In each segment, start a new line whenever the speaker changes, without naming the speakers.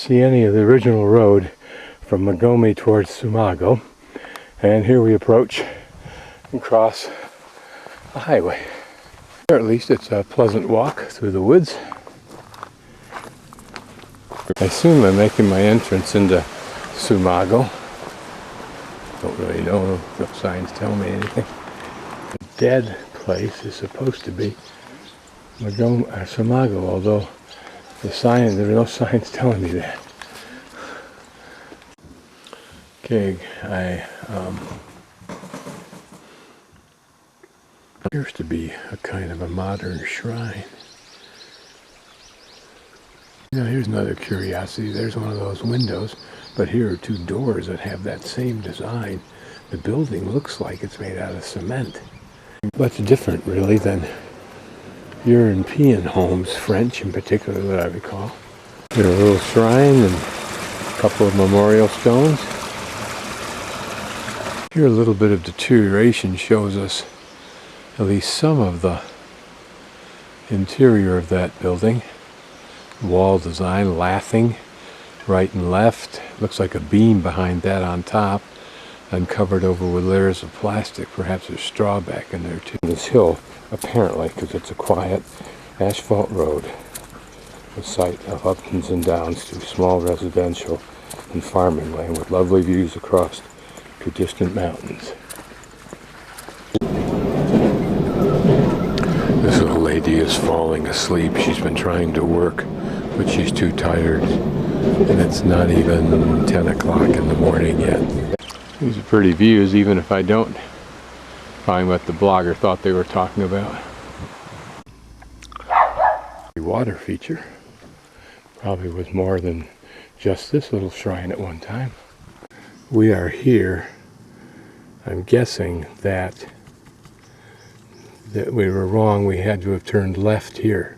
See any of the original road from Magome towards Tsumago, and here we approach and cross a highway. Or at least it's a pleasant walk through the woods. I assume I'm making my entrance into Tsumago. Don't really know if the signs tell me anything. The dead place is supposed to be Tsumago, although there are no signs telling me that. Okay, appears to be a kind of a modern shrine. Now here's another curiosity. There's one of those windows, but here are two doors that have that same design. The building looks like it's made out of cement. Much different, really, than European homes, French in particular, that I recall. There's a little shrine and a couple of memorial stones. Here a little bit of deterioration shows us at least some of the interior of that building. Wall design, lathing, right and left. Looks like a beam behind that on top, and covered over with layers of plastic. Perhaps there's straw back in there too. This hill, apparently, because it's a quiet asphalt road, a site of ups and downs through small residential and farming land with lovely views across to distant mountains. This little lady is falling asleep. She's been trying to work, but she's too tired, and it's not even 10 o'clock in the morning yet. These are pretty views, even if I don't find what the blogger thought they were talking about. The water feature probably was more than just this little shrine at one time. We are here. I'm guessing that we were wrong. We had to have turned left here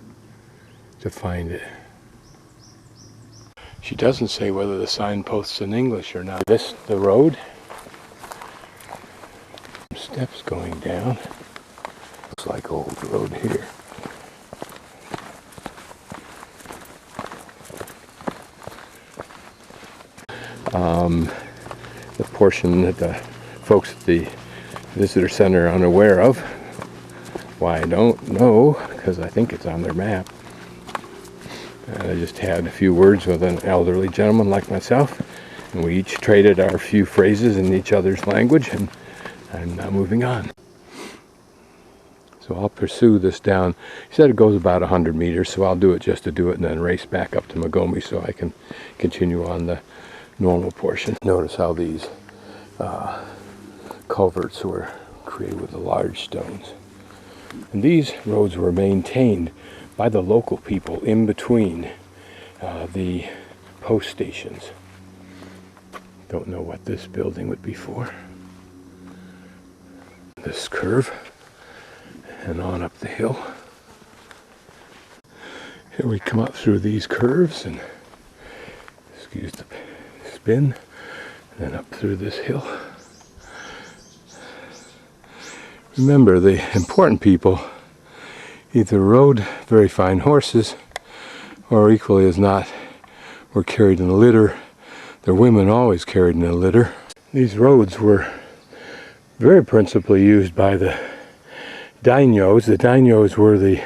to find it. She doesn't say whether the signpost's in English or not. This the road. Steps going down. Looks like old road here. The portion that the folks at the visitor center are unaware of. Why, I don't know, because I think it's on their map. And I just had a few words with an elderly gentleman like myself, and we each traded our few phrases in each other's language, and I'm now moving on. So I'll pursue this down. He said it goes about 100 meters, so I'll do it just to do it and then race back up to Magome so I can continue on the normal portion. Notice how these culverts were created with the large stones. And these roads were maintained by the local people in between the post stations. Don't know what this building would be for. This curve and on up the hill. Here we come up through these curves and, excuse the spin, and then up through this hill. Remember, the important people either rode very fine horses or, equally as not, were carried in a litter. Their women always carried in a litter. These roads were very principally used by the daimyos. The daimyos were the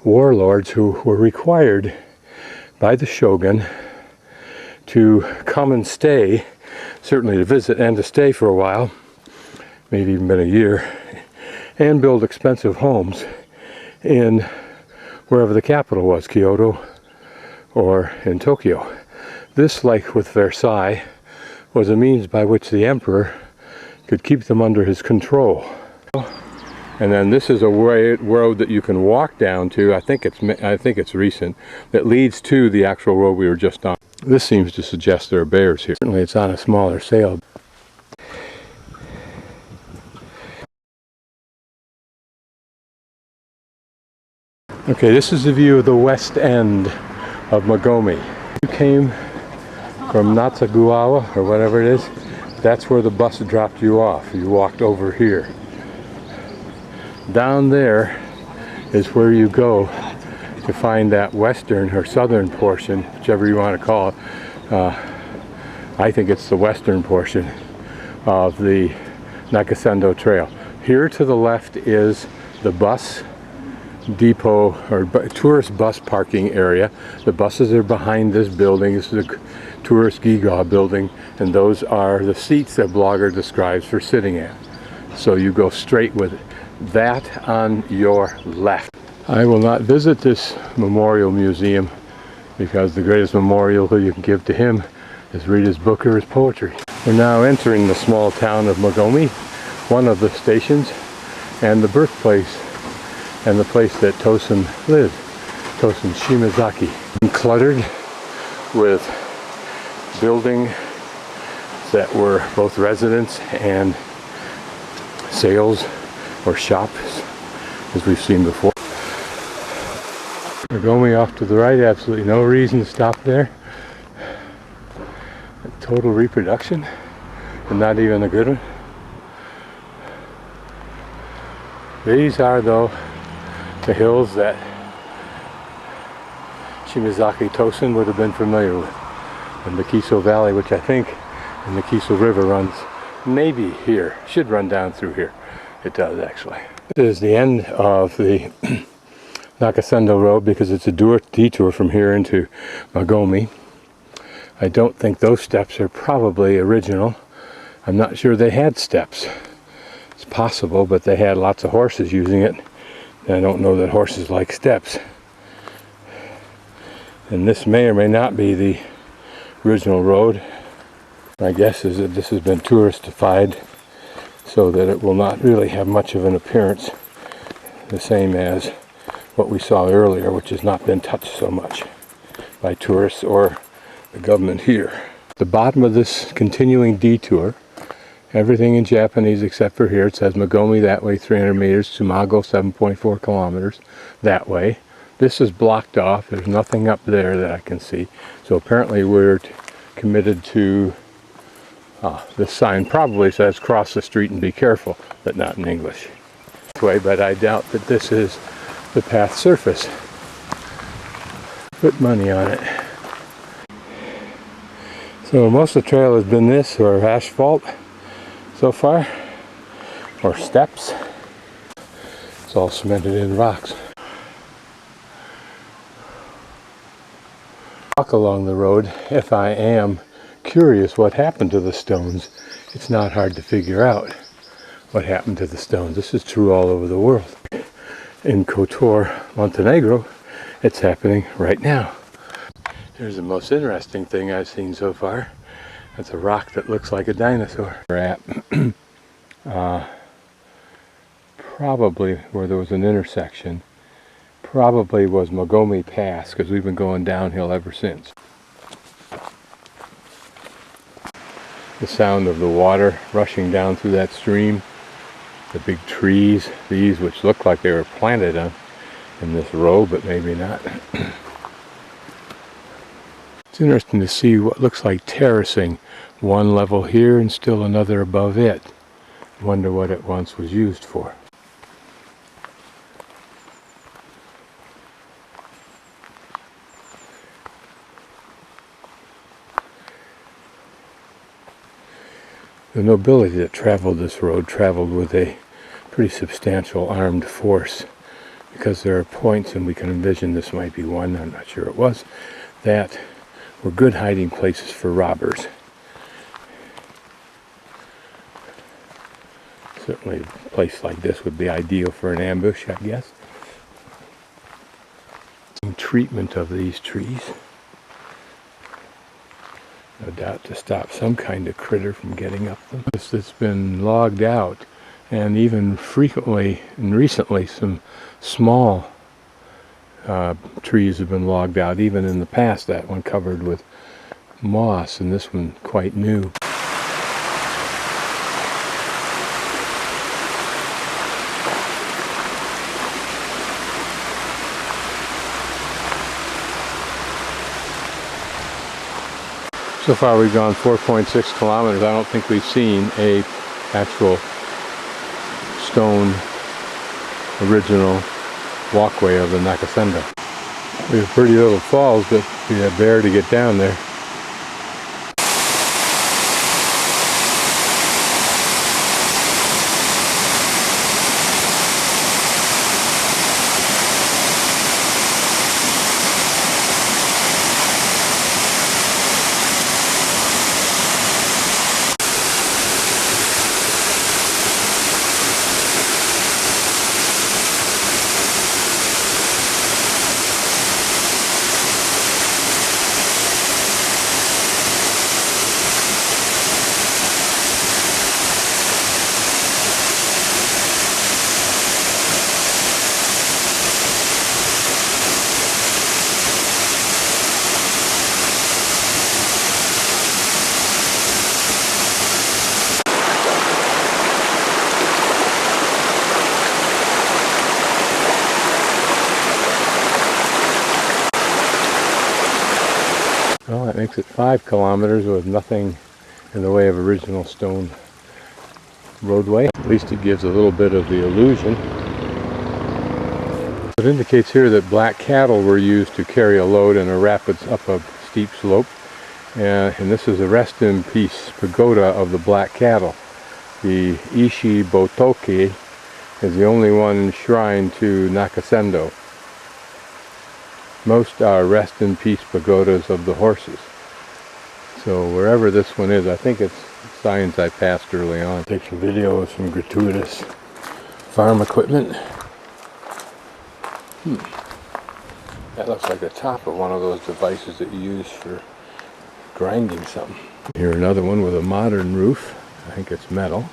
warlords who were required by the shogun to come and stay, certainly to visit and to stay for a while, maybe even been a year, and build expensive homes in wherever the capital was, Kyoto or in Tokyo. This, like with Versailles, was a means by which the emperor could keep them under his control. And then this is a road that you can walk down to. I think it's recent, that leads to the actual road we were just on. This seems to suggest there are bears here. Certainly it's on a smaller scale. Okay, this is the view of the west end of Magome. You came from Natsugawa, or whatever it is. That's where the bus dropped you off. You walked over here. Down there is where you go to find that western or southern portion, whichever you want to call it. I think it's the western portion of the Nakasendo Trail. Here to the left is the bus depot or tourist bus parking area. The buses are behind this building. This is a tourist gewgaw building, and those are the seats that Blogger describes for sitting at. So you go straight with it. That on your left. I will not visit this memorial museum because the greatest memorial you can give to him is read his book or his poetry. We're now entering the small town of Magome, one of the stations, and the birthplace and the place that Tosen lived, Tosen Shimazaki. Cluttered with buildings that were both residence and sales or shops, as we've seen before. Magome off to the right, absolutely no reason to stop there. Total reproduction, and not even a good one. These are, though, the hills that Shimazaki Tosen would have been familiar with. And the Kiso Valley, which I think, and the Kiso River runs maybe here, should run down through here. It does, actually. This is the end of the Nakasendo Road because it's a detour from here into Magome. I don't think those steps are probably original. I'm not sure they had steps. It's possible, but they had lots of horses using it. And I don't know that horses like steps. And this may or may not be the original road. My guess is that this has been touristified so that it will not really have much of an appearance, the same as what we saw earlier, which has not been touched so much by tourists or the government here. The bottom of this continuing detour, everything in Japanese except for here, it says Magome that way 300 meters, Tsumago 7.4 kilometers that way. This is blocked off, there's nothing up there that I can see. So apparently we're committed to, this sign probably says cross the street and be careful, but not in English. Way, but I doubt that this is the path surface. Put money on it. So most of the trail has been this, or asphalt so far, or steps. It's all cemented in rocks. Walk along the road. If I am curious what happened to the stones, it's not hard to figure out what happened to the stones. This is true all over the world. In Kotor, Montenegro, it's happening right now. Here's the most interesting thing I've seen so far. That's a rock that looks like a dinosaur. We're at probably where there was an intersection. Probably was Magome Pass, because we've been going downhill ever since. The sound of the water rushing down through that stream. The big trees, these which look like they were planted in this row, but maybe not. It's interesting to see what looks like terracing. One level here and still another above it. Wonder what it once was used for. The nobility that traveled this road traveled with a pretty substantial armed force, because there are points, and we can envision this might be one, I'm not sure it was, that were good hiding places for robbers. Certainly a place like this would be ideal for an ambush, I guess. Treatment of these trees. No doubt to stop some kind of critter from getting up them. It's been logged out, and even frequently and recently some small trees have been logged out. Even in the past, that one covered with moss, and this one quite new. So far we've gone 4.6 kilometers. I don't think we've seen a actual stone original walkway of the Nakasendo. We have pretty little falls, but we have bear to get down there. Well, that makes it 5 kilometers with nothing in the way of original stone roadway. At least it gives a little bit of the illusion. It indicates here that black cattle were used to carry a load in a rapids up a steep slope. And this is a rest in peace pagoda of the black cattle. The Ishi Botoki is the only one enshrined to Nakasendo. Most are rest in peace pagodas of the horses. So wherever this one is, I think it's signs I passed early on. Take some video of some gratuitous farm equipment. That looks like the top of one of those devices that you use for grinding something. Here another one with a modern roof. I think it's metal.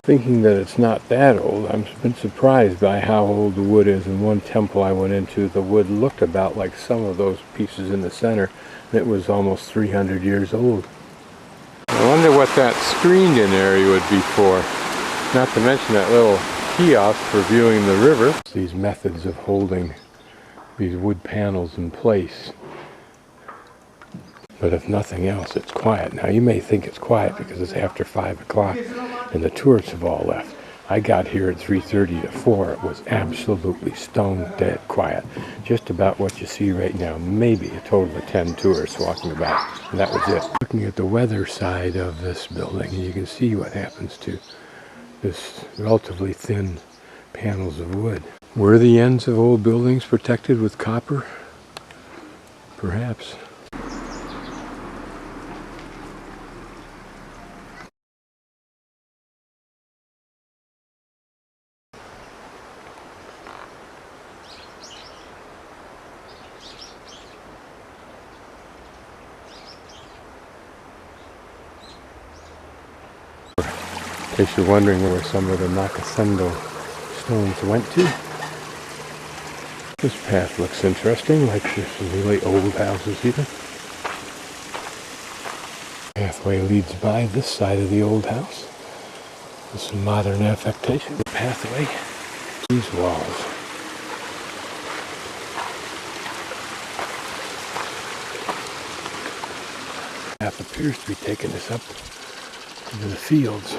Thinking that it's not that old, I've been surprised by how old the wood is. In one temple I went into, the wood looked about like some of those pieces in the center, and it was almost 300 years old. I wonder what that screened-in area would be for. Not to mention that little kiosk for viewing the river. These methods of holding these wood panels in place. But if nothing else, it's quiet. Now you may think it's quiet because it's after 5 o'clock and the tourists have all left. I got here at 3:30 to 4. It was absolutely stone dead quiet. Just about what you see right now. Maybe a total of 10 tourists walking about. And that was it. Looking at the weather side of this building, you can see what happens to this relatively thin panels of wood. Were the ends of old buildings protected with copper? Perhaps. In case you're wondering where some of the Nakasendo stones went to. This path looks interesting, like there's some really old houses even. Pathway leads by this side of the old house. With some modern affectation. The pathway, these walls. The path appears to be taking us up into the fields.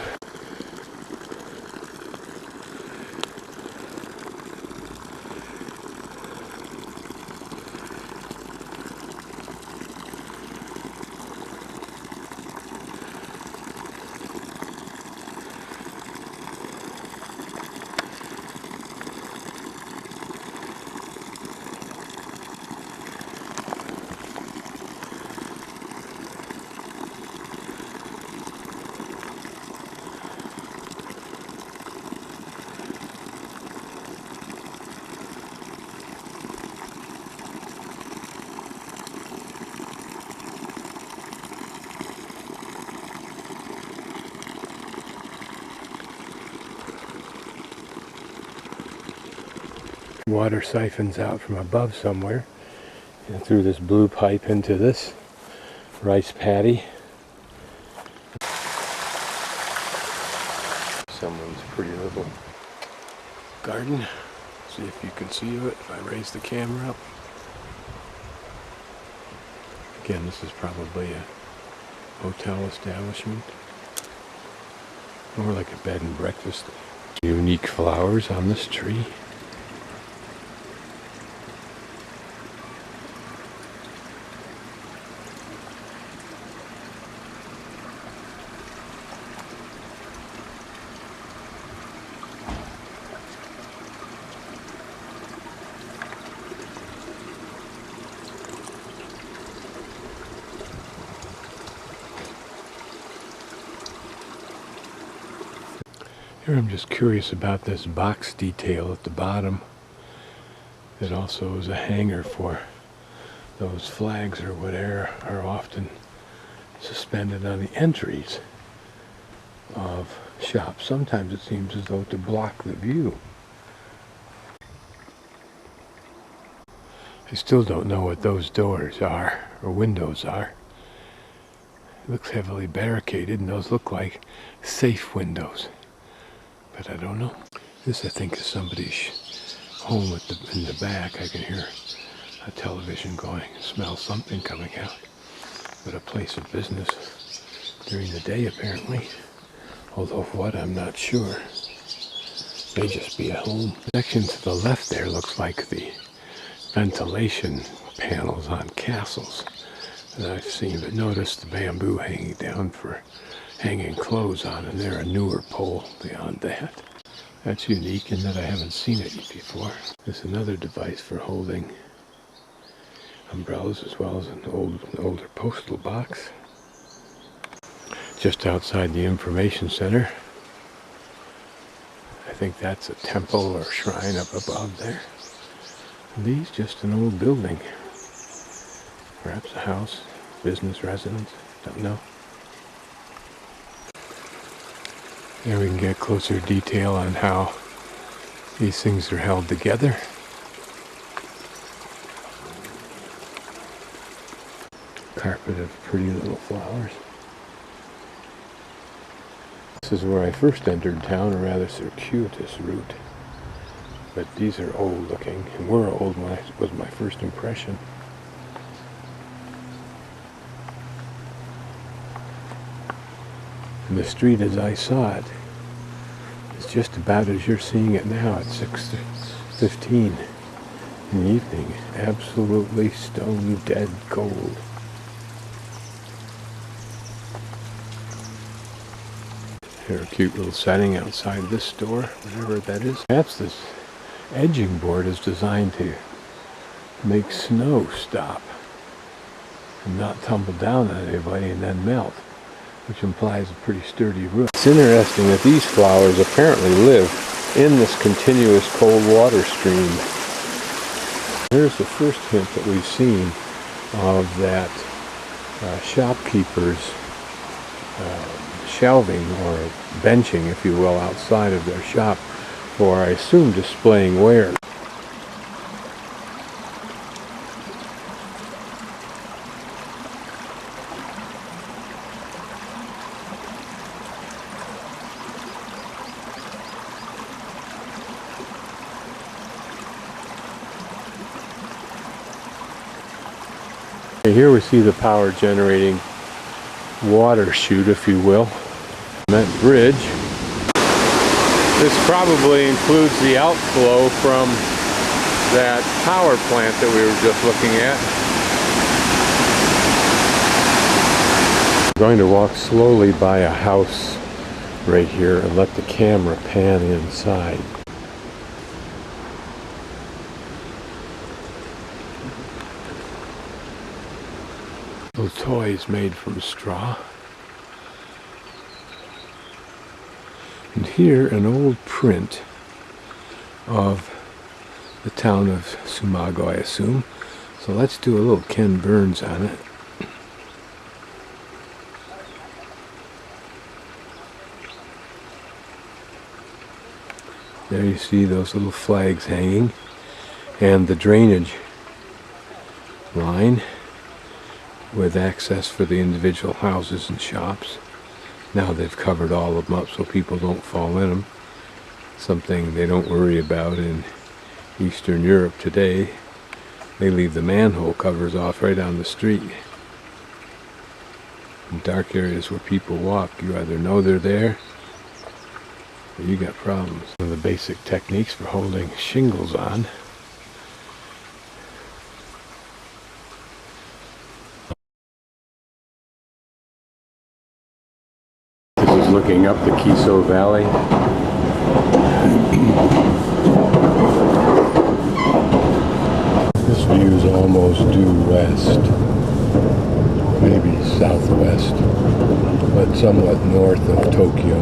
Water siphons out from above somewhere and through this blue pipe into this rice paddy. Someone's pretty little garden. See if you can see it if I raise the camera up. Again, this is probably a hotel establishment. More like a bed and breakfast. Unique flowers on this tree. Here I'm just curious about this box detail at the bottom. It also is a hanger for those flags or whatever are often suspended on the entries of shops. Sometimes it seems as though to block the view. I still don't know what those doors are or windows are. It looks heavily barricaded, and those look like safe windows, but I don't know. This I think is somebody's home in the back. I can hear a television going, smell something coming out, but a place of business during the day apparently, although what I'm not sure. May just be a home. The section to the left there looks like the ventilation panels on castles that I've seen, but notice the bamboo hanging down for hanging clothes on, and there a newer pole beyond that. That's unique in that I haven't seen it before. There's another device for holding umbrellas as well as an older postal box. Just outside the information center. I think that's a temple or shrine up above there. And these just an old building. Perhaps a house, business residence, don't know. There we can get closer detail on how these things are held together. Carpet of pretty little flowers. This is where I first entered town, a rather circuitous route. But these are old looking, and were old when was my first impression. And the street as I saw it is just about as you're seeing it now at 6:15 in the evening. Absolutely stone dead cold. Here, a cute little setting outside this store, whatever that is. Perhaps this edging board is designed to make snow stop and not tumble down on anybody and then melt, which implies a pretty sturdy roof. It's interesting that these flowers apparently live in this continuous cold water stream. Here's the first hint that we've seen of that shopkeepers shelving or benching, if you will, outside of their shop for, I assume, displaying wares. Here we see the power generating water chute, if you will. That bridge. This probably includes the outflow from that power plant that we were just looking at. I'm going to walk slowly by a house right here and let the camera pan inside. Little toys made from straw. And here an old print of the town of Tsumago, I assume. So let's do a little Ken Burns on it. There you see those little flags hanging and the drainage line with access for the individual houses and shops. Now they've covered all of them up so people don't fall in them. Something they don't worry about in Eastern Europe today. They leave the manhole covers off right on the street. In dark areas where people walk, you either know they're there or you got problems. One of the basic techniques for holding shingles on. Looking up the Kiso Valley. This view is almost due west, maybe southwest, but somewhat north of Tokyo.